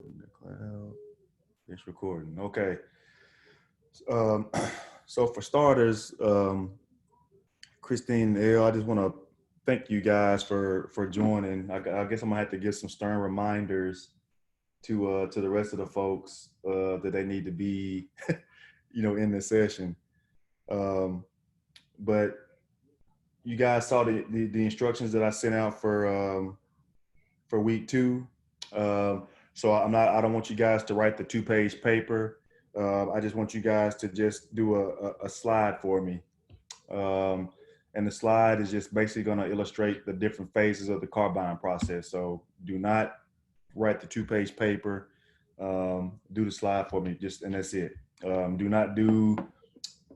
In the cloud. It's recording. Okay. Um, so for starters, Christine, L, I just want to thank you guys for joining. I guess I'm gonna have to give some stern reminders to the rest of the folks that they need to be, in this session. Um, but you guys saw the instructions that I sent out for week two. Um, so I don't want you guys to write the 2-page paper. I just want you guys to just do a slide for me. Um, and the slide is just basically going to illustrate the different phases of the car buying process. So do not write the 2-page paper. Do the slide for me, and that's it. Do not do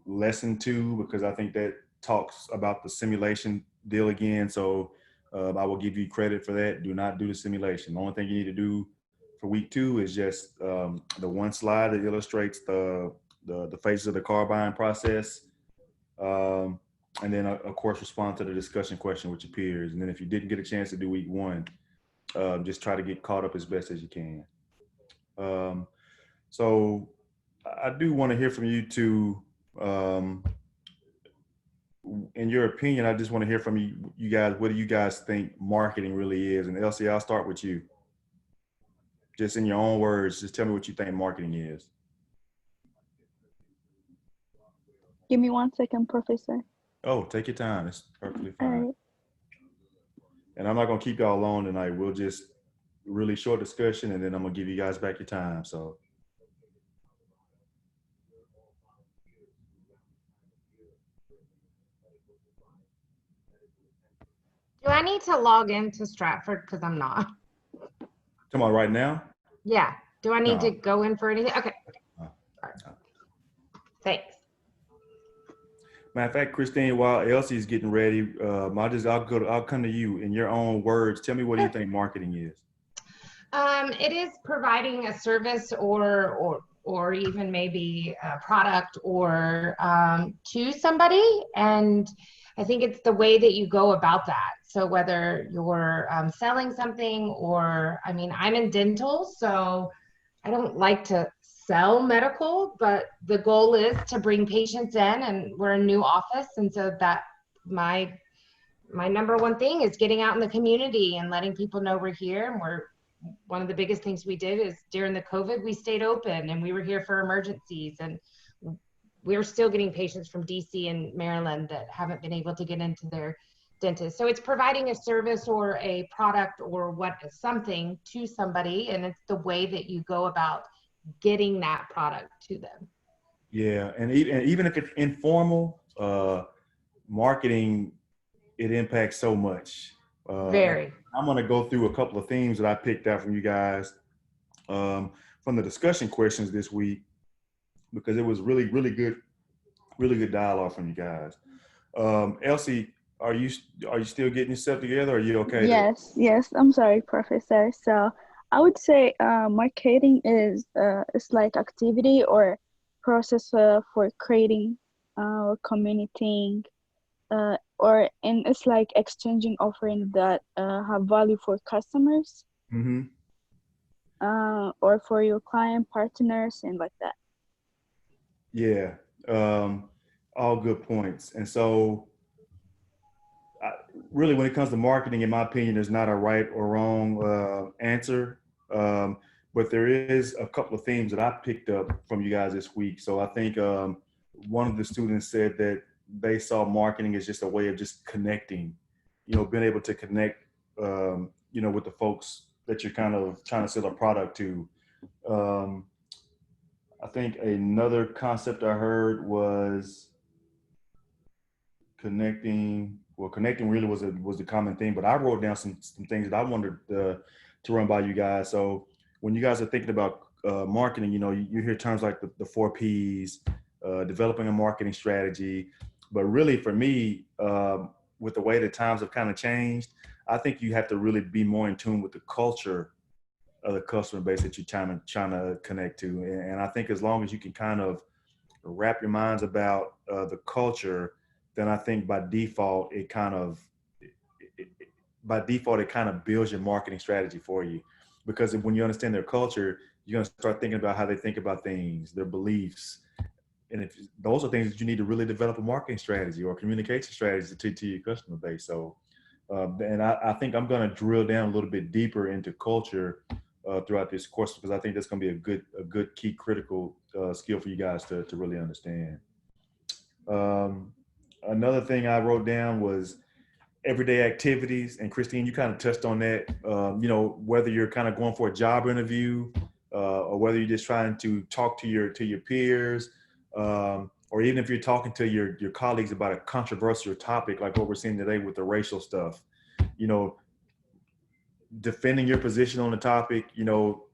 lesson two because I think that talks about the simulation deal again. So I will give you credit for that. Do not do the simulation. The only thing you need to do for week two is just the one slide that illustrates the phases of the car buying process. Um, and then, of course, respond to the discussion question with your peers. And then if you didn't get a chance to do week one, just try to get caught up as best as you can. Um, so I do want to hear from you too. Um, in your opinion, I just want to hear from you guys. What do you guys think marketing really is? And Elsie, I'll start with you. Just in your own words, just tell me what you think marketing is. Give me 1 second, Professor. Oh, take your time. It's perfectly All fine. right. And I'm not gonna keep y'all long tonight. We'll just really short discussion, and then I'm gonna give you guys back your time. So Do I need to log into Stratford? Because I'm not. come on, right now. Yeah. Do I need to No. go in for anything? Okay. No. All right. No. Thanks. Matter of fact, Christine, while Elsie's getting ready, I'll come to you in your own words. Tell me what do you think marketing is? It is providing a service or even maybe a product or to somebody, and I think it's the way that you go about that. So whether you're selling something or, I mean, I'm in dental, so I don't like to sell medical, but the goal is to bring patients in, and we're a new office, and so that my my number one thing is getting out in the community and letting people know we're here. And we're one of the biggest things we did is during the COVID, we stayed open and we were here for emergencies. And we're still getting patients from DC and Maryland that haven't been able to get into their dentist. So it's providing a service or a product or something to somebody. And it's the way that you go about getting that product to them. Yeah, and even if it's informal, marketing it impacts so much. And Very. I'm going to go through a couple of themes that I picked out from you guys from the discussion questions this week because it was really good dialogue from you guys. Elsie, are you still getting yourself together? Or are you okay to? Yes, yes. I'm sorry, Professor. So I would say marketing is like activity or process for creating communicating and it's like exchanging offering that have value for customers Mm-hmm. or for your client partners and like that. Yeah, um, all good points. And so, I, really, when it comes to marketing, in my opinion, there's not a right or wrong answer. Um, but there is a couple of themes that I picked up from you guys this week. So I think one of the students said that they saw marketing as just a way of just connecting, being able to connect, with the folks that you're kind of trying to sell a product to. Um, I think another concept I heard was connecting. Well, connecting really was the common thing, but I wrote down some things that I wanted to run by you guys. So when you guys are thinking about marketing, you hear terms like the 4 Ps, developing a marketing strategy. But really, for me, with the way the times have kind of changed, I think you have to really be more in tune with the culture of the customer base that you're trying to connect to. And I think as long as you can kind of wrap your minds about the culture, then I think it kind of by default it kind of builds your marketing strategy for you. because when you understand their culture, you're going to start thinking about how they think about things, their beliefs. And if those are things that you need to really develop a marketing strategy or communication strategy to your customer base. So, and I think I'm going to drill down a little bit deeper into culture throughout this course, because I think that's going to be a good key critical skill for you guys to really understand. Another thing I wrote down was everyday activities, and Christine, you kind of touched on that. You know, whether you're kind of going for a job interview or whether you're just trying to talk to your peers, or even if you're talking to your colleagues about a controversial topic like what we're seeing today with the racial stuff, you know, defending your position on the topic, you know,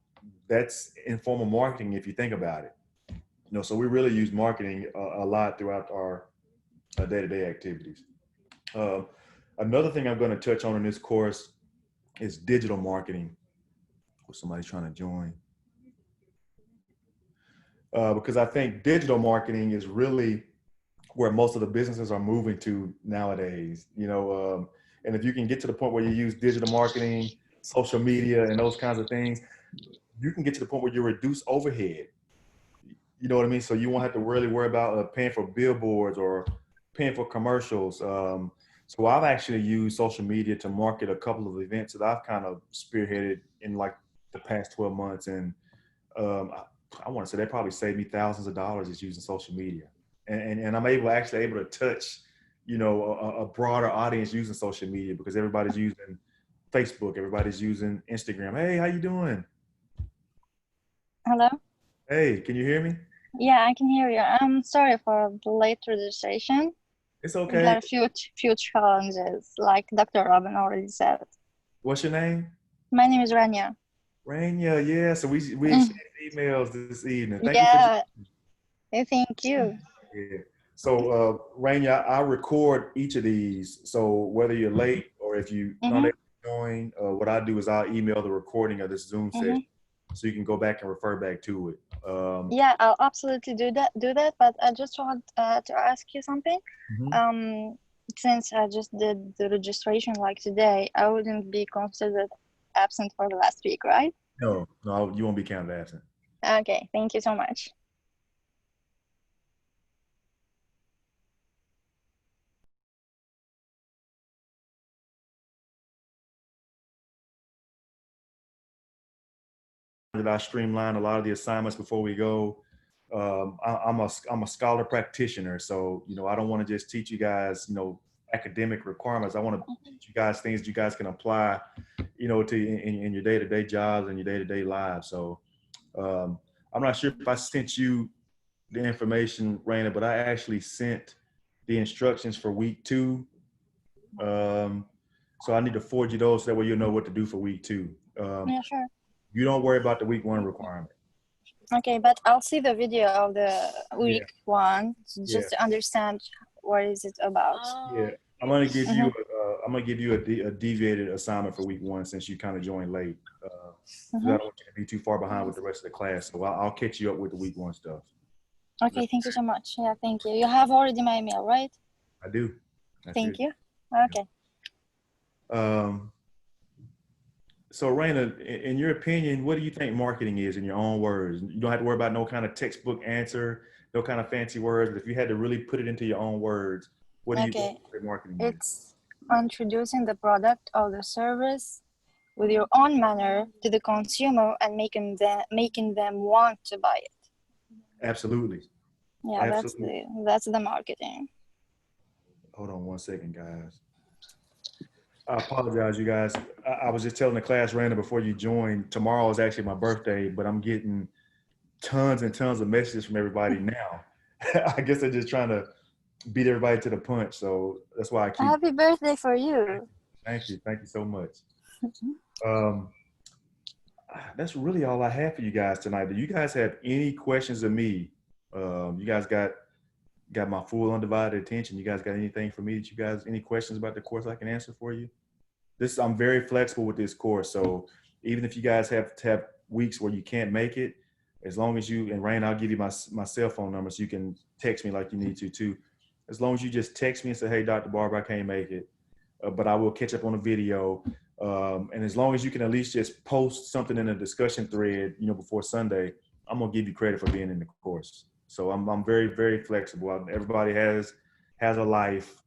that's informal marketing if you think about it. You know, so we really use marketing a lot throughout our day-to-day activities. Another thing I'm going to touch on in this course is digital marketing. Somebody's trying to join. Because I think digital marketing is really where most of the businesses are moving to nowadays. You know, and if you can get to the point where you use digital marketing, social media, and those kinds of things, you can get to the point where you reduce overhead. You know what I mean? So you won't have to really worry about paying for billboards or paying for commercials. So I've actually used social media to market a couple of events that I've kind of spearheaded in like the past 12 months. And I want to say they probably saved me thousands of dollars just using social media. And I'm able to touch, you know, a broader audience using social media, because everybody's using Facebook, everybody's using Instagram. Hey, how you doing? Hello? Hey, can you hear me? Yeah, I can hear you. I'm sorry for the late registration. It's We okay. had a few challenges, like Dr. Robin already said. What's your name? My name is Rania. Rania, yeah. So we exchanged emails this evening. Thank Yeah, you. thank you. Yeah. So Rania, I record each of these. So whether you're late or if you not able to join, what I do is I'll email the recording of this Zoom session, so you can go back and refer back to it. Yeah, I'll absolutely do that. But I just want to ask you something. Since I just did the registration like today, I wouldn't be considered absent for the last week, right? No, you won't be counted absent. Okay, thank you so much. That I streamline a lot of the assignments before we go. I'm a scholar practitioner, so you know I don't want to just teach you guys, you know, academic requirements. I want to teach you guys things that you guys can apply, you know, to in your day-to-day jobs and your day-to-day lives. So I'm not sure if I sent you the information, Raina, but I actually sent the instructions for week 2. So I need to forward you those so that way you'll know what to do for week 2. Yeah, sure. You don't worry about the week 1 requirement. Okay, but I'll see the video of the week 1 just to understand what is it about. Yeah, I'm gonna give you a deviated assignment for week 1 since you kind of joined late. I don't want you to be too far behind with the rest of the class, so I'll catch you up with the week 1 stuff. Okay, thank you so much. Yeah, thank you. You have already my email, right? I do. Thank you. Okay. So Raina, in your opinion, what do you think marketing is in your own words? You don't have to worry about no kind of textbook answer, no kind of fancy words. If you had to really put it into your own words, what do you think marketing is? It's introducing the product or the service with your own manner to the consumer and making them want to buy it. Absolutely. Yeah, absolutely. That's the marketing. Hold on one second, guys. I apologize, you guys. I was just telling the class, Raina, before you joined, tomorrow is actually my birthday, but I'm getting tons and tons of messages from everybody now. I guess they're just trying to beat everybody to the punch. So that's why I keep. Happy birthday for you. Thank you. Thank you so much. That's really all I have for you guys tonight. Do you guys have any questions of me? You guys got my full undivided attention. You guys got anything for me that you guys, any questions about the course I can answer for you? I'm very flexible with this course. So even if you guys have to have weeks where you can't make it, as long as you, and Rain, I'll give you my cell phone number so you can text me like you need to too. As long as you just text me and say, hey, Dr. Barber, I can't make it, but I will catch up on the video. And as long as you can at least just post something in a discussion thread, you know, before Sunday, I'm gonna give you credit for being in the course. So I'm very, very flexible. Everybody has a life.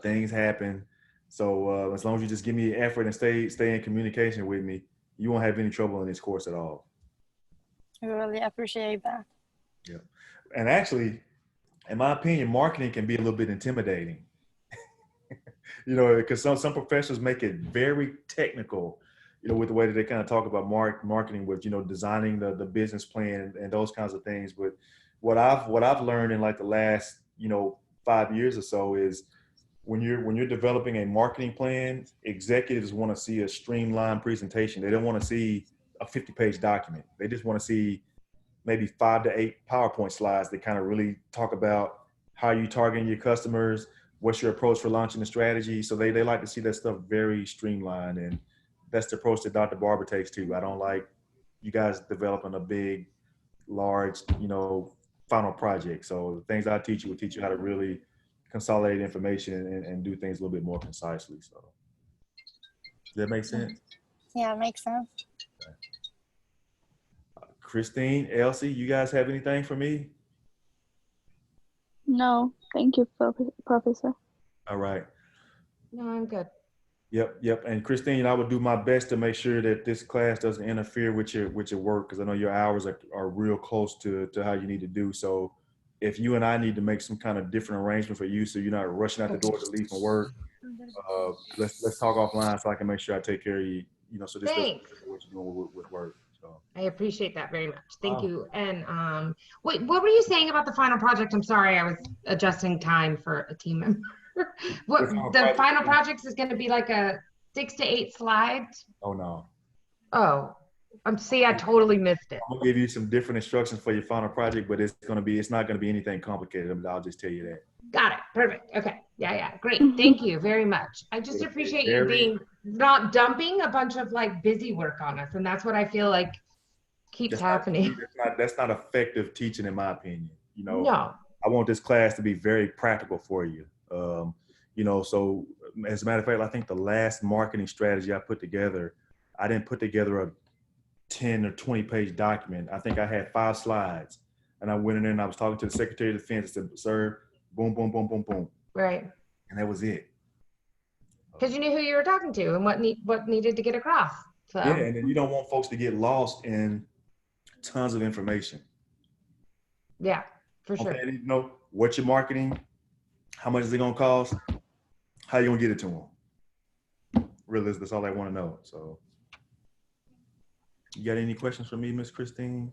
Things happen. So as long as you just give me effort and stay in communication with me, you won't have any trouble in this course at all. I really appreciate that. Yeah. And actually, in my opinion, marketing can be a little bit intimidating. You know, because some professionals make it very technical, you know, with the way that they kind of talk about marketing with, you know, designing the business plan and those kinds of things. But what I've learned in like the last, you know, 5 years or so is when you're developing a marketing plan, executives want to see a streamlined presentation. They don't want to see a 50-page document. They just want to see maybe 5 to 8 PowerPoint slides that kind of really talk about how you targeting your customers, what's your approach for launching the strategy. So they like to see that stuff very streamlined, and that's the approach that Dr. Barber takes too. I don't like you guys developing a big, large, you know, final project. So the things I teach you will teach you how to really consolidate information and do things a little bit more concisely. So does that make sense? Yeah, it makes sense. Okay. Christine, Elsie, you guys have anything for me? No, thank you, Professor. All right. No, I'm good. Yep. And Christine, I would do my best to make sure that this class doesn't interfere with your work, because I know your hours are real close to how you need to do. So if you and I need to make some kind of different arrangement for you, so you're not rushing out the door to leave from work, let's talk offline so I can make sure I take care of you. You know, so this doesn't interfere with what you're doing with work. So I appreciate that very much. Thank you. And wait, what were you saying about the final project? I'm sorry, I was adjusting time for a team member. What the final project is going to be, like a 6 to 8 slides? Oh no. Oh, see, I totally missed it. I'm gonna give you some different instructions for your final project, but it's not gonna be anything complicated. I'll just tell you that. Got it. Perfect. Okay. Yeah. Great. Thank you very much. I just appreciate you being not dumping a bunch of like busy work on us, and that's what I feel like keeps happening. That's not effective teaching, in my opinion. You know, no. I want this class to be very practical for you. You know, so as a matter of fact, I think the last marketing strategy I put together, I didn't put together a 10 or 20 page document. I think I had 5 slides, and I went in there and I was talking to the Secretary of Defense and said, "Sir, boom, boom, boom, boom, boom." Right. And that was it. Because you knew who you were talking to and what needed to get across. So. Yeah, and then you don't want folks to get lost in tons of information. Yeah, for sure. Okay, you know what you're marketing, how much is it gonna cost, how you gonna get it to them. Really, that's all I want to know. So, you got any questions for me, Miss Christine?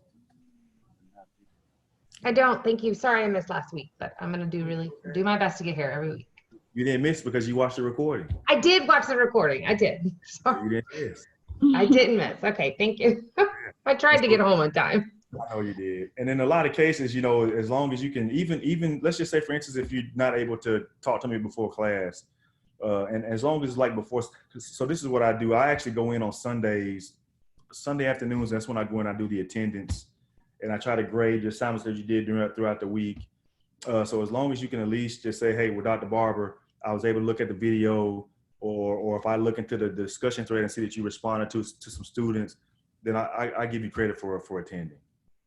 I don't. Thank you. Sorry I missed last week, but I'm gonna do my best to get here every week. You didn't miss because you watched the recording. I did watch the recording. I did. Sorry. You didn't miss. I didn't miss. Okay, thank you. I tried to get home on time. I know you did. And in a lot of cases, you know, as long as you can, even let's just say, for instance, if you're not able to talk to me before class, and as long as it's like before, so this is what I do. I actually go in on Sundays, Sunday afternoons. That's when I go in, I do the attendance, and I try to grade the assignments that you did throughout the week. So as long as you can at least just say, hey, with Dr. Barber, I was able to look at the video, or if I look into the discussion thread and see that you responded to some students, then I give you credit for attending.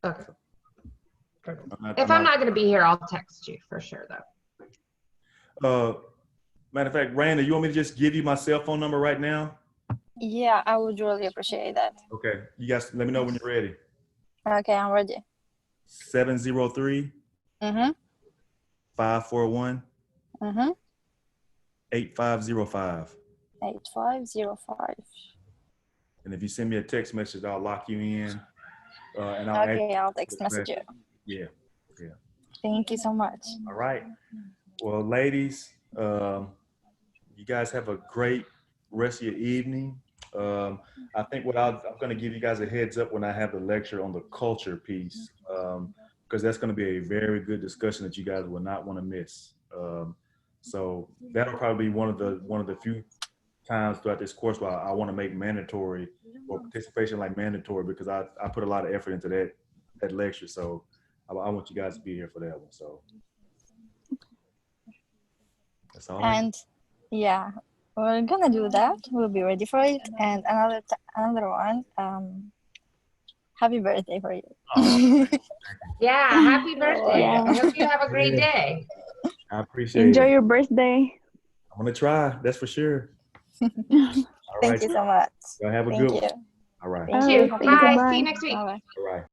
Okay. Perfect. If I'm not going to be here, I'll text you for sure, though. Matter of fact, Randa, you want me to just give you my cell phone number right now? Yeah, I would really appreciate that. Okay. You guys let me know when you're ready. Okay, I'm ready. 703 541 8505. 8505. And if you send me a text message, I'll lock you in. And I'll text message you. Yeah. Thank you so much. All right. Well, ladies, you guys have a great rest of your evening. I think I'm going to give you guys a heads up when I have the lecture on the culture piece, because that's going to be a very good discussion that you guys will not want to miss. So that'll probably be one of the few times throughout this course where I want to make mandatory or participation like mandatory, because I put a lot of effort into that lecture. So I want you guys to be here for that one. So that's all. And yeah, we're gonna do that. We'll be ready for it. And another one. Happy birthday for you. Oh, Yeah, happy birthday. Yeah. I hope you have a great Yeah. day. I appreciate Enjoy it. your birthday. I'm gonna try. That's for sure. All Thank right, you so much. y'all have a Thank good you. one. All right. Thank All you. right, Thank Have you. a thank you. good Bye. day. See you Bye. next week. Bye bye. All right.